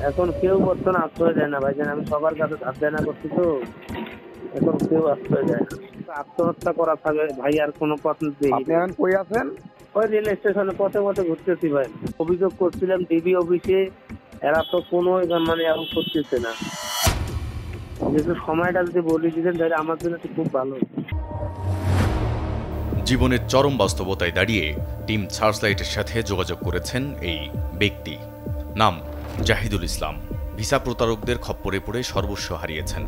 এখন কেউ বর্তমানে আশ্রয় দেয় না ভাইজান, আমি সবার কাছে ধার দেনা করছি তো, এখন কেউ আশ্রয় দেয় না। আত্মহত্যা করা থাকে ভাই, আর কোনো পথ নেই। আপনি এখন কই আছেন? ওই রেল স্টেশনে পথে পথে ঘুরতেছি ভাই। অভিযোগ করছিলাম ডিবি অফিসে, এরা তো কোনো মানে এখন করতেছে না। যেহেতু সময়টা যদি বলে দিতেন তাহলে আমার জন্য তো খুব ভালো। জীবনের চরম বাস্তবতায় দাঁড়িয়ে টিম সার্চলাইটের সাথে যোগাযোগ করেছেন এই ব্যক্তি। নাম জাহিদুল ইসলাম। ভিসা প্রতারকদের খপ্পরে পড়ে সর্বস্ব হারিয়েছেন।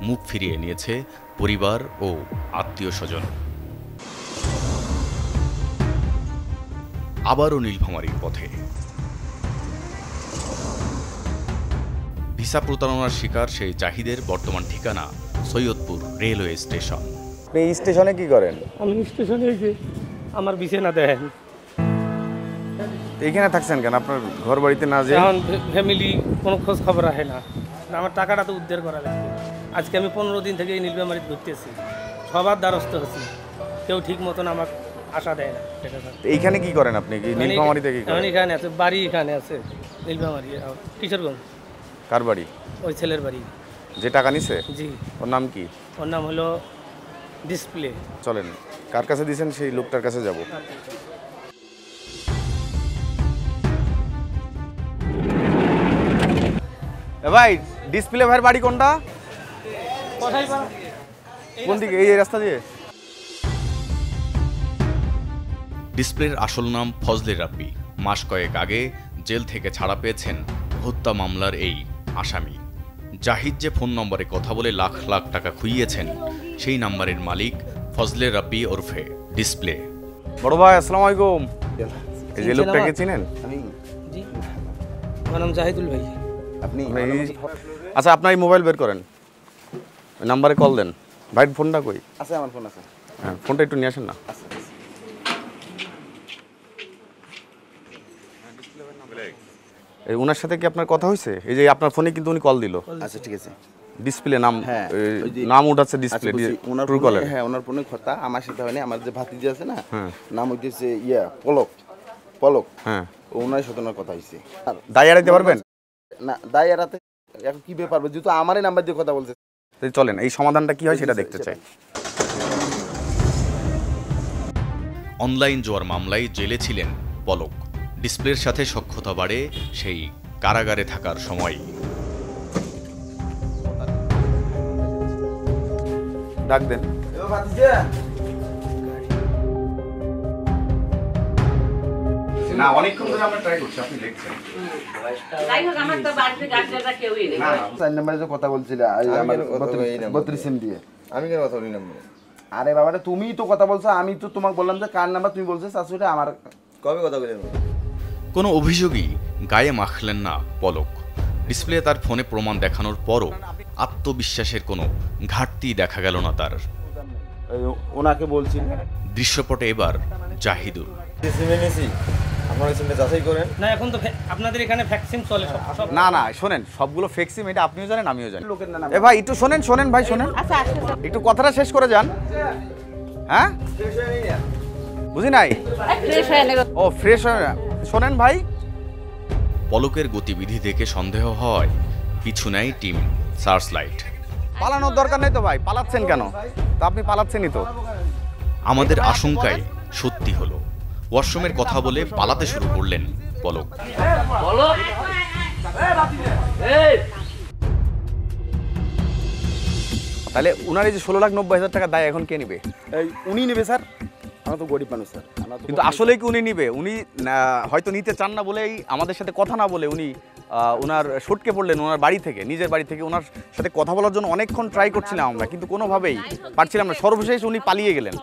মুখ ফিরিয়ে নিয়েছে পরিবার ও আত্মীয় স্বজন। আবারও নীলফামারীর পথে। ভিসা প্রতারণার শিকার সেই জাহিদের বর্তমান ঠিকানা সৈয়দপুর রেলওয়ে স্টেশন। আপনি এই স্টেশনে কি করেন? আমি স্টেশনে এসে আমার বিছানা দেন। এইখানে থাকছেন কেন? আপনার ঘর বাড়িতে না যে? এখন ফ্যামিলি কোনো খোঁজ খবর রাখে না। আমার টাকাটা তো উদ্ধার করা লাগবে। আজকে আমি 15 দিন থেকে এই নীলফামারীতে ঘুরতেছি, সবার দ্বারস্থ হচ্ছি, কেউ ঠিক মতন আমার আশা দেয় না। এইখানে কি করেন আপনি? কি নীলফামারীতে কি করেন? এখানে আছে বাড়ি, এখানে আছে নীলফামারী কিশোরগঞ্জ। কার বাড়ি? ওই ছেলের বাড়ি। যে টাকা নিছে? জি। ওর নাম কি? ওর নাম হলো ডিসপ্লে। চলেন, কার কাছে দিয়েছেন সেই লোকটার কাছে যাব। ভাই, ডিসপ্লে ভাইয়ের বাড়ি কোনটা? কোন দিকে? এই রাস্তা দিয়ে? ডিসপ্লের আসল নাম ফজলে রাব্বি। মাস কয়েক আগে জেল থেকে ছাড়া পেয়েছেন হত্যা মামলার এই আসামি। জাহিদ যে ফোন নম্বরে কথা বলে লাখ লাখ টাকা খুইয়েছেন, সেই নাম্বারের মালিক ফজলে রাব্বি ওরফে ডিসপ্লে। বড় ভাই, আসসালামু আলাইকুম। এই যে লোকটাকে চিনেন? জি, আমার নাম জাহিদুল ভাই। আপনি? আচ্ছা, আপনার এই মোবাইল বের করেন, ওই নাম্বারে কল দেন। ভাই, ফোনটা কই? আছে, আমার ফোন আছে। হ্যাঁ, ফোনটা একটু নিয়ে আসেন না। এই ওনার সাথে কি আপনার কথা হয়েছে? এই যে আপনার ফোনে কিন্তু উনি কল দিল। আচ্ছা, ঠিক আছে। ডিসপ্লে নাম, হ্যাঁ, নাম উঠাচ্ছে ডিসপ্লে। ওনার ট্রু কলার। হ্যাঁ, ওনার ফোনে কথা আমার সাথে হয়নি। আমার যে ভাতিজি আছে না, নাম হইতেছে পলক। পলক, হ্যাঁ, ওনার সাথে ওনার কথা হয়েছে। দায় এড়াইতে পারবেন না, দায় এড়াতে এখন কি ব্যাপার, যেহেতু আমারই নাম্বার দিয়ে কথা বলছে। চলেন, এই সমাধানটা কি হয় সেটা দেখতে চাই। অনলাইন জোয়ার মামলায় জেলে ছিলেন পলক। ডিসপ্লের সাথে সখ্যতা বাড়ে সেই কারাগারে থাকার সময়। ডাক দেন। না, অনেকক্ষণ ধরে আমরা ট্রাই করছি, আপনি দেখছেন। চার নাম্বারে যে কথা বলছিলে, আমার 32 সিম দিয়ে। আমি কেন কথা বলি নাম্বার? আরে বাবাটা, তুমিই তো কথা বলছো। আমি তো তোমাকে বললাম যে কার নাম্বার, তুমি বলছো শাশুড়ি আমার। কবে কথা বলি? কোনো অভিযোগই গায়ে মাখলেন না পলক। ডিসপ্লে তার ফোনে প্রমাণ দেখানোর পরও আত্মবিশ্বাসের কোনো ঘাটতি দেখা গেল না তার। ওনাকে বলছি দৃশ্যপটে এবার জাহিদুল। না, এখন তো আপনাদের এখানে ভ্যাকসিন চলে সব। না না, শোনেন, সবগুলো ফেক সিম, এটা আপনিও জানেন আমিও জানি। এ ভাই, একটু শোনেন শোনেন ভাই, শোনেন, একটু কথাটা শেষ করে যান। হ্যাঁ, বুঝি নাই। ও ফ্রেশ হয় না। শোনেন ভাই, পলকের গতিবিধি দেখে সন্দেহ হয় পিছু নেয় টিম সার্চলাইট। পালানোর দরকার নেই তো ভাই, পালাচ্ছেন কেন? তা আপনি পালাচ্ছেনই তো। আমাদের আশঙ্কায় সত্যি হলো। ওয়াশরুমের কথা বলে পালাতে শুরু করলেন পলক। তাহলে উনার এই যে 16,90,000 টাকা দায় এখন কে নিবে? উনি নেবে স্যার। আমরা তো গরিব মানুষ স্যার। কিন্তু আসলে কি উনি নিবে? উনি হয়তো নিতে চান না বলেই আমাদের সাথে কথা না বলে উনি ওনার সটকে পড়লেন ওনার বাড়ি থেকে, নিজের বাড়ি থেকে। ওনার সাথে কথা বলার জন্য অনেকক্ষণ ট্রাই করছিলাম আমরা, কিন্তু কোনোভাবেই পারছিলাম না। সর্বশেষ উনি পালিয়ে গেলেন।